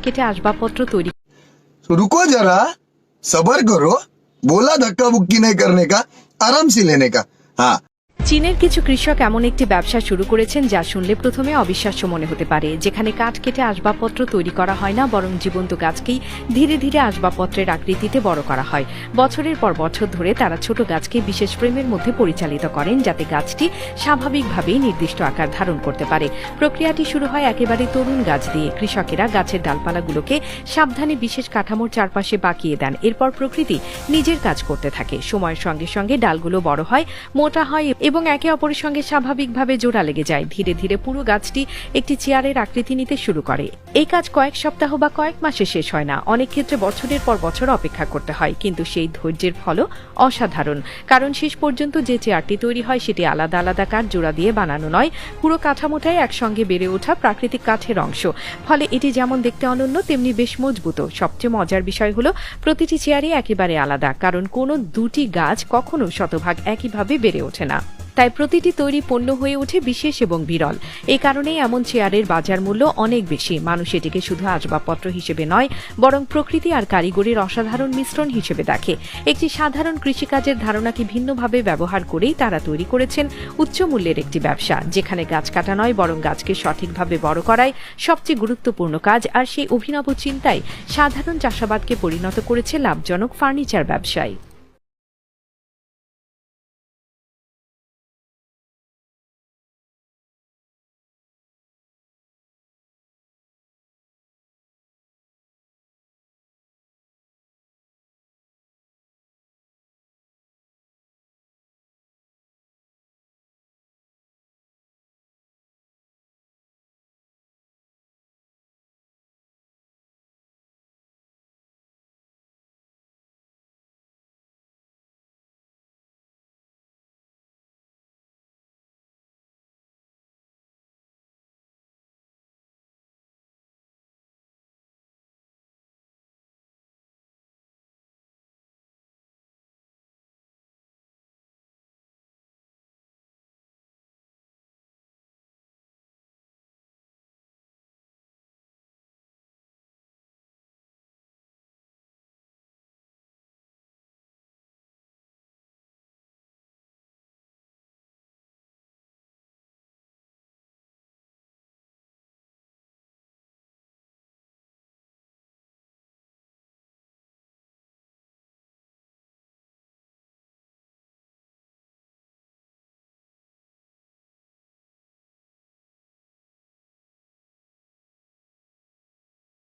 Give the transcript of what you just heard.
কেটে আসবাবপত্র তৈরি। रुको जरा, सबर करो, बोला धक्का बुक्की नहीं करने का, आराम से लेने का। हाँ। চীনের কিছু কৃষক এমন একটি ব্যবসা শুরু করেছেন যা শুনলে প্রথমে অবিশ্বাস্য মনে হতে পারে, যেখানে কাঠ কেটে আসবাবপত্র তৈরি করা হয় না, বরং জীবন্ত গাছকেই ধীরে ধীরে আসবাবপত্রের আকৃতিতে বড় করা হয়। বছরের পর বছর ধরে তারা ছোট গাছকে বিশেষ ফ্রেমের মধ্যে পরিচালিত করেন, যাতে গাছটি স্বাভাবিকভাবেই নির্দিষ্ট আকার ধারণ করতে পারে। প্রক্রিয়াটি শুরু হয় একেবারে তরুণ গাছ দিয়ে। কৃষকেরা গাছের ডালপালাগুলোকে সাবধানে বিশেষ কাঠামোর চারপাশে বাঁকিয়ে দেন। এরপর প্রকৃতি নিজের কাজ করতে থাকে। সময়ের সঙ্গে সঙ্গে ডালগুলো বড় হয়, মোটা হয় এবং একে অপরের সঙ্গে স্বাভাবিকভাবে জোড়া লেগে যায়। ধীরে ধীরে পুরো গাছটি একটি চেয়ারের আকৃতি নিতে শুরু করে। এই কাজ কয়েক সপ্তাহ বা কয়েক মাসে শেষ হয় না, অনেক ক্ষেত্রে বছরের পর বছর অপেক্ষা করতে হয়। কিন্তু সেই ধৈর্যের ফলও অসাধারণ, কারণ শেষ পর্যন্ত যে চেয়ারটি তৈরি হয় সেটি আলাদা আলাদা কাঠ জোড়া দিয়ে বানানো নয়, পুরো কাঠামোটাই একসঙ্গে বেড়ে ওঠা প্রাকৃতিক কাঠের অংশ। ফলে এটি যেমন দেখতে অনন্য, তেমনি বেশ মজবুত। সবচেয়ে মজার বিষয় হলো প্রতিটি চেয়ারই একেবারে আলাদা, কারণ কোনো দুটি গাছ কখনো শতভাগ একইভাবে বেড়ে ওঠে না। তাই প্রতিটি তৈরি পণ্য হয়ে ওঠে বিশেষ এবং বিরল। এই কারণেই এমন চেয়ারের বাজার মূল্য অনেক বেশি। মানুষ এটিকে শুধু আসবাবপত্র হিসেবে নয়, বরং প্রকৃতি আর কারিগরির অসাধারণ মিশ্রণ হিসেবে দেখে। একটি সাধারণ কৃষিকাজের ধারণাকে ভিন্নভাবে ব্যবহার করেই তারা তৈরি করেছেন উচ্চ মূল্যের একটি ব্যবসা, যেখানে গাছ কাটা নয়, বরং গাছকে সঠিকভাবে বড় করাই সবচেয়ে গুরুত্বপূর্ণ কাজ। আর সেই অভিনব চিন্তাই সাধারণ চাষাবাদকে পরিণত করেছে লাভজনক ফার্নিচার ব্যবসায়।